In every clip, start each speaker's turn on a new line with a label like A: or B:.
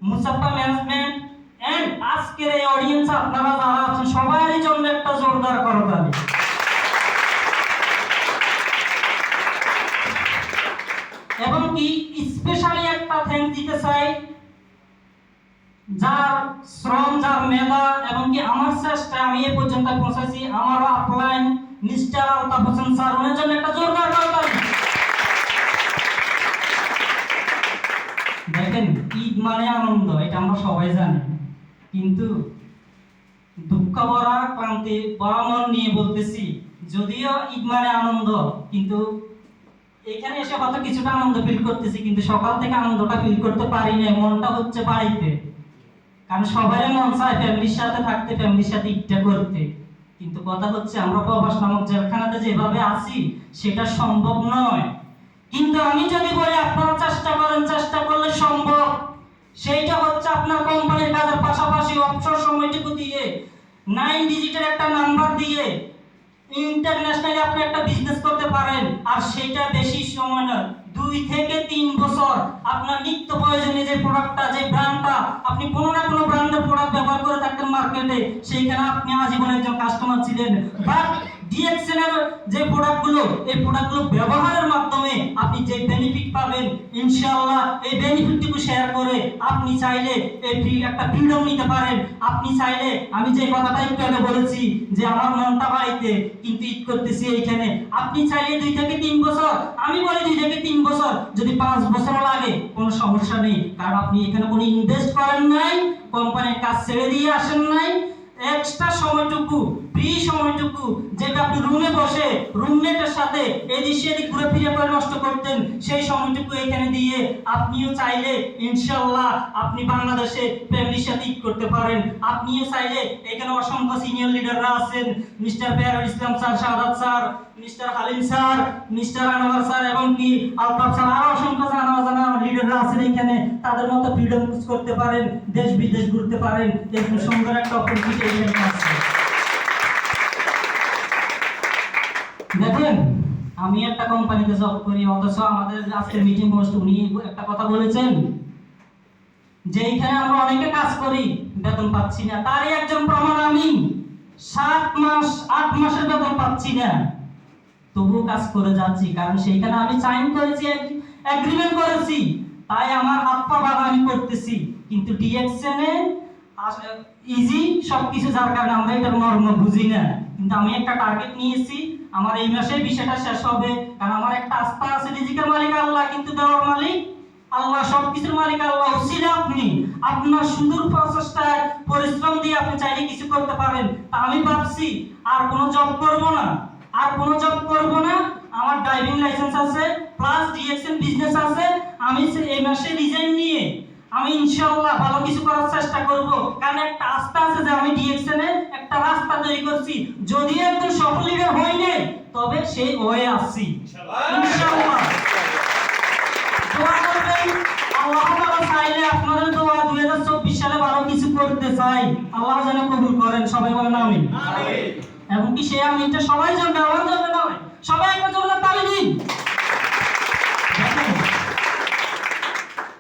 A: মুসাফা management and আজকের এই অডিয়েন্স আপনারা যারা আছেন সবারই জন্য একটা জোরদার করতালি। এবং কি স্পেশালি একটা থ্যাঙ্ক দিতে চাই যার শ্রম, যার মেধা এবং কি আমার চেষ্টা আমি এ পর্যন্ত পৌঁছাইছি, আমার upline mister Altaf Hossain sir, ওনার জন্য একটা জোরদার করতালি। দেখেন, ঈদ মানে আনন্দ, এটা আমরা সবাই জানি, কিন্তু দুঃখ ভরা ক্লান্তি বড় মন নিয়ে বলতেছি, যদিও ঈদ মানে আনন্দ, কিন্তু এখানে এসে হয়তো কিছুটা আনন্দ ফিল করতেছি, কিন্তু সকাল থেকে আনন্দটা ফিল করতে পারি না। মনটা হচ্ছে বাড়িতে, কারণ সবারই মন চায় ফ্যামিলির সাথে থাকতে, ফ্যামিলির সাথে ঈদটা করতে, কিন্তু কথা হচ্ছে আমরা প্রবাস নামক জেলখানাতে যেভাবে আছি সেটা সম্ভব নয়। কিন্তু আমি যদি বলি আপনারা চেষ্টা করেন, চেষ্টা করলে সম্ভব। সেইটা হচ্ছে আপনার কোম্পানির কাজের পাশাপাশি অবসর সময়টুকু দিয়ে 9 ডিজিটের একটা নাম্বার দিয়ে ইন্টারন্যাশনালি আপনি একটা বিজনেস করতে পারেন। আর সেটা বেশি সময় না, 2 থেকে 3 বছর আপনার নিত্য প্রয়োজনীয় যে প্রোডাক্টটা, যে ব্র্যান্ডটা আপনি কোনো না কোনো ব্র্যান্ডের প্রোডাক্ট ব্যবহার করে থাকতেন মার্কেটে, সেইখানে আপনি আজীবন একজন কাস্টমার ছিলেন। বাট ডিএক্সএন এর যে প্রোডাক্টগুলো, এই প্রোডাক্টগুলো ব্যবহারের মাধ্যমে আপনি যে বেনিফিট পাবেন, ইনশাআল্লাহ এই বেনিফিটটুকু শেয়ার করে আপনি চাইলে এই একটা ফ্রিডম নিতে পারেন। আপনি চাইলে, আমি যে কথাটা একটু আগে বলেছি যে আমার মনটা বাড়িতে কিন্তু ঈদ করতেছি এইখানে, আপনি চাইলে 2 থেকে 3 বছর, আমি বলি 2 থেকে 3 বছর, যদি 5 বছর লাগে কোনো সমস্যা নেই, কারণ আপনি এখানে কোনো ইনভেস্ট করেন নাই, কোম্পানির কাজ ছেড়ে দিয়ে আসেন নাই। এক্সট্রা সময়টুকু, ফ্রি সময়টুকু যেটা আপনি রুমে বসে রুমমেটের সাথে এদিক সেদিক ঘুরে ফিরে করে নষ্ট করতেন, সেই সময়টুকু এখানে দিয়ে আপনিও চাইলে ইনশাআল্লাহ আপনি বাংলাদেশে ফ্যামিলির সাথে ঈদ করতে পারেন। আপনিও চাইলে, এখানে অসংখ্য সিনিয়র লিডাররা আছেন, mister Bayarul Islam sir, Shahadat sir, mister Halim sir, mister Anwar sir এবং কি আলতাফ স্যার, আরো অসংখ্য জানা লিডাররা আছেন এখানে। তাদের মতো ফ্রিডম ইউজ করতে পারেন, দেশ বিদেশ ঘুরতে পারেন, এরকম সুন্দর একটা অপরচুনিটি এখানে আছে। দেখেন, আমি একটা কোম্পানিতে জব করি, অথচ আমাদের আজকের মিটিং হোস্ট উনি একটা কথা বলেছেন যে এইখানে আমরা অনেকে কাজ করি বেতন পাচ্ছি না। তারই একজন প্রমাণ আমি, 7 মাস 8 মাসের বেতন পাচ্ছি না, তবুও কাজ করে যাচ্ছি, কারণ সেইখানে আমি সাইন করেছি, এগ্রিমেন্ট করেছি, তাই আমার হাত পা বাঁধা আমি করতেছি। কিন্তু ডিএক্সএন এ ইজি সবকিছু, যার কারণে আমরা এটার মর্ম বুঝি না। কিন্তু আমি একটা টার্গেট নিয়েছি, আমার এই মাসে বিষয়টা শেষ হবে, কারণ আমার একটা আস্থা আছে, রিজিকের মালিক আল্লাহ, কিন্তু দেওয়ার মালিক আল্লাহ, সবকিছুর মালিক আল্লাহ। উসিলা আপনি আপনার সুন্দর প্রচেষ্টায় পরিশ্রম দিয়ে আপনি চাইলে কিছু করতে পারেন। তা আমি ভাবছি আর কোনো জব করব না, আর কোনো জব করব না। আমার ড্রাইভিং লাইসেন্স আছে, প্লাস ডিএক্সএন বিজনেস আছে। আমি এই মাসে রিজাইন নিয়ে আমি ইনশাআল্লাহ ভালো কিছু করার চেষ্টা করব, কারণ একটা আস্থা আছে যে আমি ডিএক্সএন এ একটা রাস্তা তৈরি করছি। যদি একজন সফল লিডার হই নাই, তবে সেই হয়ে আসছি ইনশাআল্লাহ। দোয়া করবেন, আল্লাহ তাআলা চাইলে আপনাদের দোয়া 2024 সালে ভালো কিছু করতে চাই, আল্লাহ যেন কবুল করেন। সবাই বলেন আমিন। আমিন। এবং কি সেই আমিনটা সবাই জন্য, আমার জন্য নয়, সবাই একটা জন্য তালি দিন।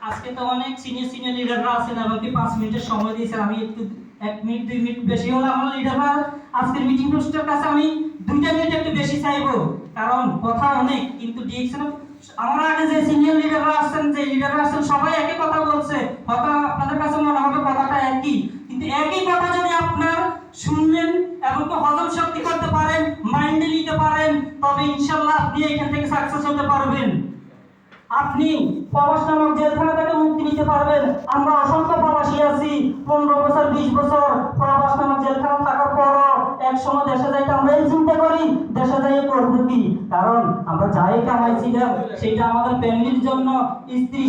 A: আজকে তো অনেক সিনিয়র লিডাররা আছেন এবং কি 5 মিনিটের সময় দিয়েছেন, আমি একটু 1 মিনিট 2 মিনিট বেশি হলে আমার লিডাররা আজকের মিটিং হোস্টের কাছে আমি 2টা মিনিট একটু বেশি চাইবো, কারণ কথা অনেক। কিন্তু ডিএক্সএন আমার আগে যে সিনিয়র লিডাররা আছেন, যে লিডাররা আছেন, সবাই একই কথা বলছে। হয়তো আপনাদের কাছে মনে হবে কথাটা একই, কিন্তু একই কথা যদি আপনার শুনলেন এবং তো হজম শক্তি করতে পারেন, মাইন্ডে নিতে পারেন, তবে ইনশাআল্লাহ আপনি এখান থেকে সাকসেস হতে পারবেন। আপনি প্রবাস নামক জেলখানা থেকে মুক্তি নিতে পারবেন। আমরা অসংখ্য প্রবাসী আছি, 15 বছর 20 বছর প্রবাস নামক জেলখানা থাকার পরও এক সময় দেশে যাইতে আমরা এই চিন্তা করি, দেশে যাই করবো কি, কারণ আমরা যাই কামাইছিলাম সেটা আমাদের ফ্যামিলির জন্য, স্ত্রী